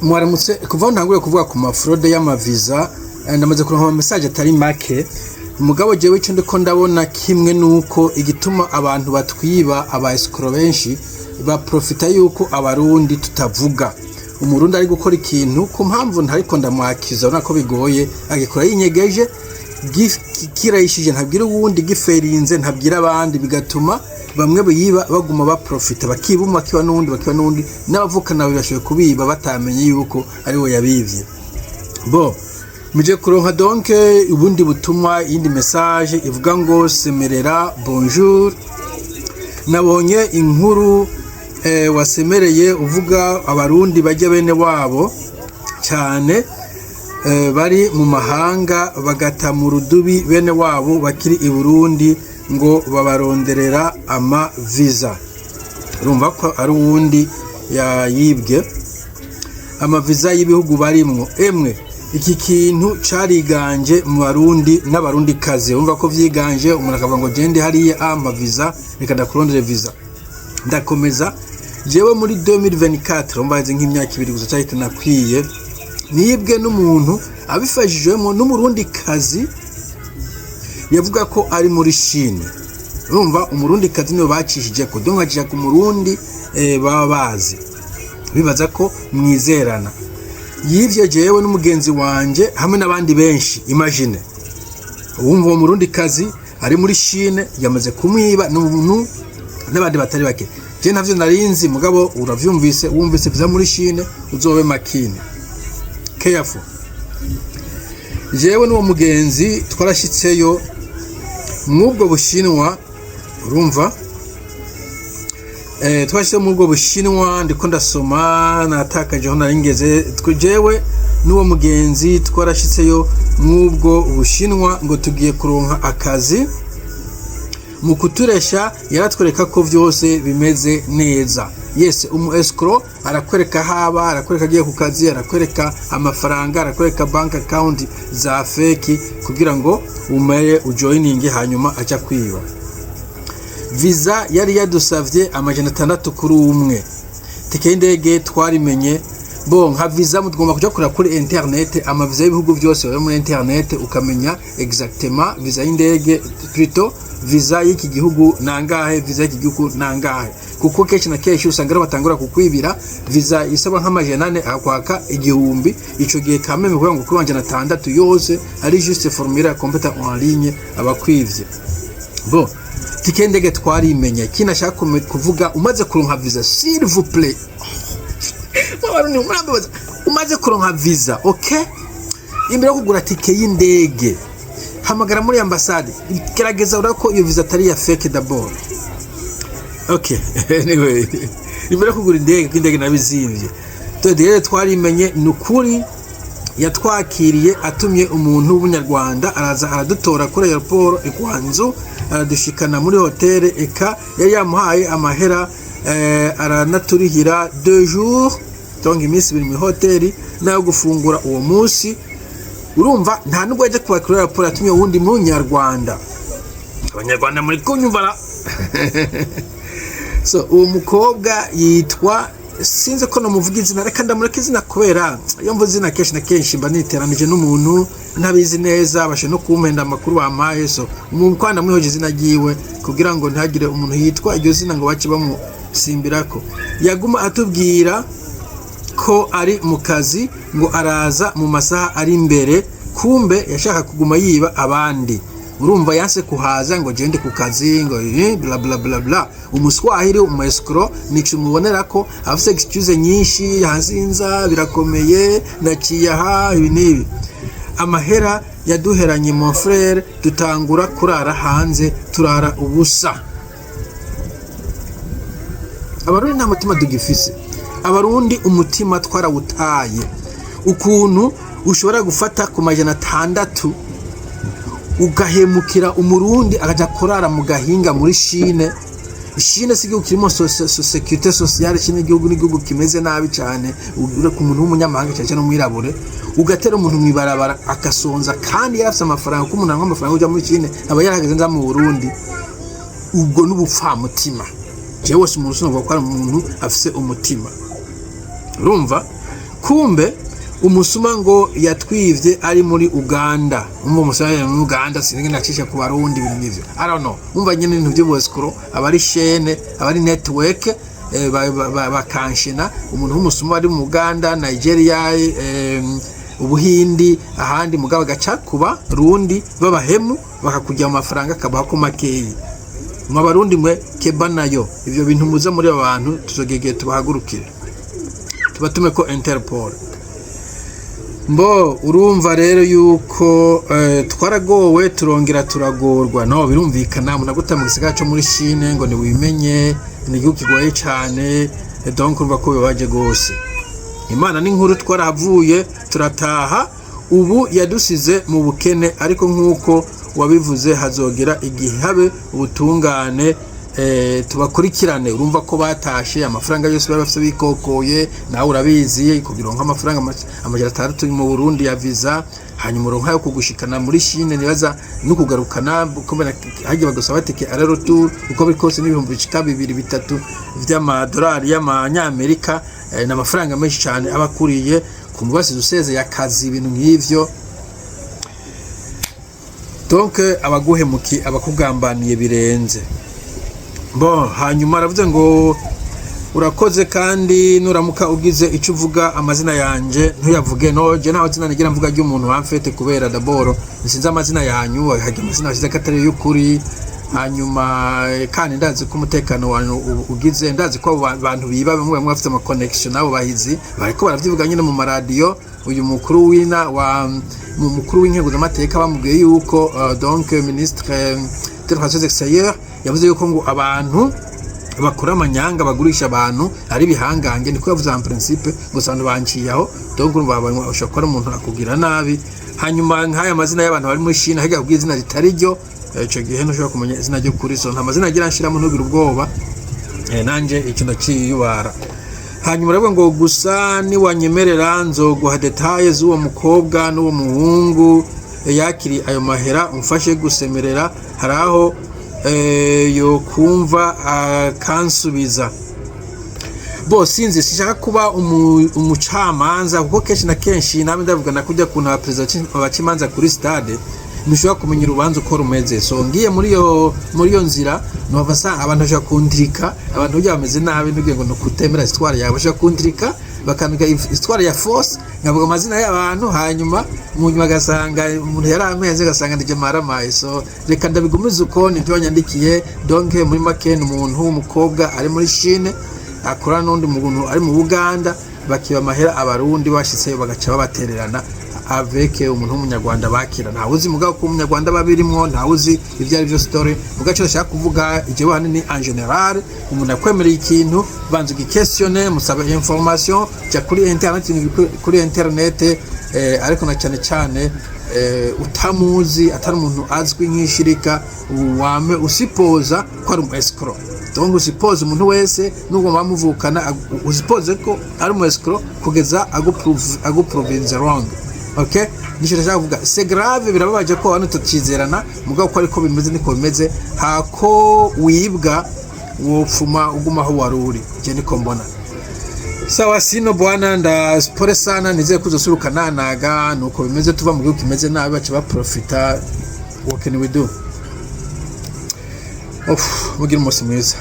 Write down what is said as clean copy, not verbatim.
mwaramutse kuva ntangure kuvuga ku mafrode y'amaviza ndamaze kuronka message atari make umugabo jewe cyo ndiko ndabona kimwe nuko igituma abantu batwiba aba escrow benshi baprofita yuko abarundi tutavuga umurundi ari gukora ikintu ku mpamvu ntariko ndamwakiza nako bigoye agikora yinyegeje kirayishije ntabwira uwundi giferinze ntabwira abandi bigatuma bamwe biyiba baguma baprofita bakibuma kiba nundi n'abavukana bibashoye kubiba batamenye yuko ari we yabivye bo muje kuronka donc ubundi butumwa indi message ivuga ngo semerera bonjour nabonye inkuru wasemereye uvuga abarundi bajya bene wabo cyane bari mu mahanga bagata mu rudubi bene wabo bakiri i Burundi ngo babaronderera ama visa urumva ko ari uwundi yayibwe ama visa y'ibihugu barimwo emwe iki kintu cariganje mu barundi n'abarundi kaze urumva ko vyiganje umuntu akavuga ngo gende hariye ama visa reka ndakurondere visa ndakomeza jewe muri 2024 umbaze nk'imyaka 2 gusa cyahita nakwiye nibwe n'umuntu abifashijwemo n'umurundi kazi yavuga ko ari muri Chine urumva umurundi kazi niyo bacishije ko donkaje ku murundi baba bazi bibaza ko mwizerana yivye jewe n'umugenzi wanje hamwe n'abandi benshi imagine uwumva umurundi kazi ari muri Chine yamaze kumwiba n'umuntu n'abandi batari bake je navyo narinzi mugabo uravyumvise wumvise vya muri Chine uzobe makine careful jewe n'uwo mugenzi twarashitseyo mwubwo bushinwa urumva twashyize mu bwo bushinwa ndiko ndasoma natakaje aho naringeze twijewe n'uwo mugenzi twarashitseyo mwubwo bushinwa ngo tugiye kuronka akazi mu kuturesha yaratwereka ko vyose bimeze neza yes escrow arakwereka haba arakwereka agiye ku kazi arakwereka amafaranga arakwereka bank account za fake kugira ngo umere ujoininge hanyuma acha kwiba visa yari yadusavye amajana 6 kuri umwe tike indege twarimenye bon nka visa mutugomba kuja kura kuri internet ama visa y'ibihugu byose bari muri internet ukamenya exactement visa y'indege plutôt visa y'iki gihugu nangahe visa y'iki gihugu nangahe kuko kenshi na kenshi usanga batangura kukwibira visa isaba nk'amajana 4 akwaka igihumbi ico gihe kameme kugira ngo kuri wanje na 6 yose ari juste formulaire complète en ligne abakwivye bon tikendege twarimenye kinashaka kuvuga umaze kuronka visa s'il vous plaît babaruni umrambaza umaze kuronka visa okay imbere yo kugura tike y'indege hamagara muri ambassade gerageza urako iyo visa atari ya fake d'abord okay anyway imbere yo kugura indege nabizimvye todere twarimenye nukuri yatwakiriye atumye umuntu w'umunyarwanda araza aradutora kuri airport ikwanzu aradushikana muri hotel eka yari yamuhaye amahera aranaturihira 2 jours donc iminsi biri mu hotel nayo gufungura uwo munsi urumva nta nubwo yaje kubakira airport atumye wundi mu Nyarwanda abanyarwanda muri kunyumvara so uwo mukobwa yitwa sinze ko no muvuga izina reka ndamureke izina kubera iyo mvuze izina kenshi na kenshi mba niteranije n'umuntu ntabizi neza bashe no kumpenda amakuru bamaye so umuntu kwanda mwihoje izina giwe kugira ngo ntagire umuntu yitwa iryo zina ngo bace bamusimbirako yaguma atubwira ko ari mu kazi ngo araza mu masaha ari imbere kumbe yashaka kuguma yiba abandi urumva yanse kuhaza ngo gende ku kazi ngo bla bla bla bla umuswahili umescro nico mubonera ko afise excuse nyinshi hazinza birakomeye naciyaha ibinibi amahera yaduheranye mon frère tutangura kurara hanze turara ubusa abarundi nta mutima dugifise abarundi umutima twarawutaye ukuntu ushobora gufata ku majana 6 ugahemukira umurundi akaja kurara mu gahinga muri Chine sigihugu kirimo sécurité sociale Chine igihugu kimeze nabi cyane uri ku muntu w'umunyamahanga cyane no mwirabure ugatera umuntu mwibarabara akasonza kandi yafise amafaranga ko umuntu amafaranga uja muri Chine aba yarahagaze nza mu Burundi ubwo n'ubupfa mutima jewe si umuntu ushobora gukora umuntu afise umutima urumva kumbe umusuma ngo yatwivye ari muri Uganda. Umusuma ari muri Uganda sinige nacisha ku barundi ibintu nk'ivyo. I don't know. Umva nyene ibintu by'uboscro abari chaîne abari network bakanshina umuntu w'umusuma ari mu Uganda, Nigeria, Ubuhindi ahandi mugabo gaca kuba rundi babahemu bakakujya mu mafaranga akabaha ko makeyi. Mu barundi mwe keba nayo ivyo bintu muza muri abantu tuzogegeye tubahagurukire tubatume ko Interpol. Mbo urumva rero yuko twaragowe turongera turagorwa. No birumvikana munaguta mu gisagara cyo muri Chine ngo ni wimenye ni igihugu kigoye cyane, donc urumva ko bibaje gose. Imana n'inkuru twaravuye turataha ubu yadusize mu bukene, ariko nk'uko wabivuze hazogera igihe habe ubutungane tubakurikirane. Urumva ko batashe amafaranga yose bari bafite bikokoye, nawe urabizi kugira ngo amafaranga amajana 6 mu Burundi ya visa, hanyuma uronka yo kugushikana muri Chine nibaza no kugarukana kubera haje bagusaba tike arero tu uko bikose n'ibihumbi 2-3 vy'amadolari y'amanyamerika, n'amafaranga menshi cyane abakuriye ku mubasi duseze yakazi ibintu nk'ivyo. Donc abaguhemuki abakugambaniye birenze. Bon hanyuma aravuze ngo urakoze kandi nuramuka ugize icyo uvuga amazina yanje ntuyavuge. No je ntaho zina nigira mvuga ry'umuntu wamfete kubera daboro nsinze amazina yanyu hajya amazina ashize katari y'ukuri. Hanyuma kandi ndazi ko umutekano wanyu ugize, ndazi ko abantu biba bamwe bafite ama connection nabo bahizi bariko baravyivuga nyine mu maradiyo. Uyu mukuru w'ina wa mukuru w'inkego z'amateka bamubwiye yuko donc ministre des Relations extérieures yavuze yuko ngo abantu bakora amanyanga bagurisha abantu ari bihangange, niko yavuze en principe gusa abantu banciyaho. Donc urumva ushobora umuntu akugira nabi. Hanyuma nk'aya amazina y'abantu bari muri Chine haga kubwiza izina ritari ryo, ico gihe ntushobora kumenya izina ryo kuri so nta mazina agira nshiramo ntugira ubwoba. Nanje icyo ndaciyubara. Hanyuma rero ngo gusa ni wanyemerera nzoguha details z'uwo mukobwa n'uwo muhungu yakiri ayo mahera umfashe gusemerera haraho yo kumva kansubiza. Bo sinzi sishaka kuba umucamanza kuko kenshi na kenshi namwe ndavugana kujya kuntu abapresident abacimanza kuri stade nishobora kumenya urubanza uko rumeze. So ngiye muri yo nzira no basa abantu bashaka kundirika, abantu bya bameze nabi ntugiye ngo no kutemera histoire yawe bashaka kundirika bakanuka histoire ya force ngavuga amazina y'abantu, hanyuma mu nyuma gasanga umuntu yarameze gasanga ndije maramaye. So reka ndabigumiza uko nibyo yandikiye. Donc muri make umuntu w'umukobwa ari muri Chine akora n'undi muntu ari mu Uganda bakiba mahera abarundi bashitse bagaca babatererana avec umuntu w'umunyarwanda bakira. Nta uzi mugabo ko umunyarwanda babirimwo, nta uzi ivyo ari byo story mugaco ashaka kuvuga ije bane ni en general umuntu akwemereye ikintu banze gikestionner musaba information cya kuri internet ariko na cyane cyane utamuzi atari umuntu azwi nk'ishirika wame usipoza ko ari umu escrow. Donc usipoza umuntu wese nubwo bamuvukana usipoze ko ari umu escrow kugeza aguprovince wrong. Okay, nisho ndashaka kuvuga c'est grave, birababaje ko abantu tutizerana mugabo ko ariko bimeze niko bimeze. Hako wibwa wopfuma ugumaho waruri je niko mbona. Sawa sino bwana ndapore sana nize kuzosurukana naga nuko bimeze tuva mu gihugu kimeze nabi baca baprofita. What can we do? Mugira umunsi mwiza.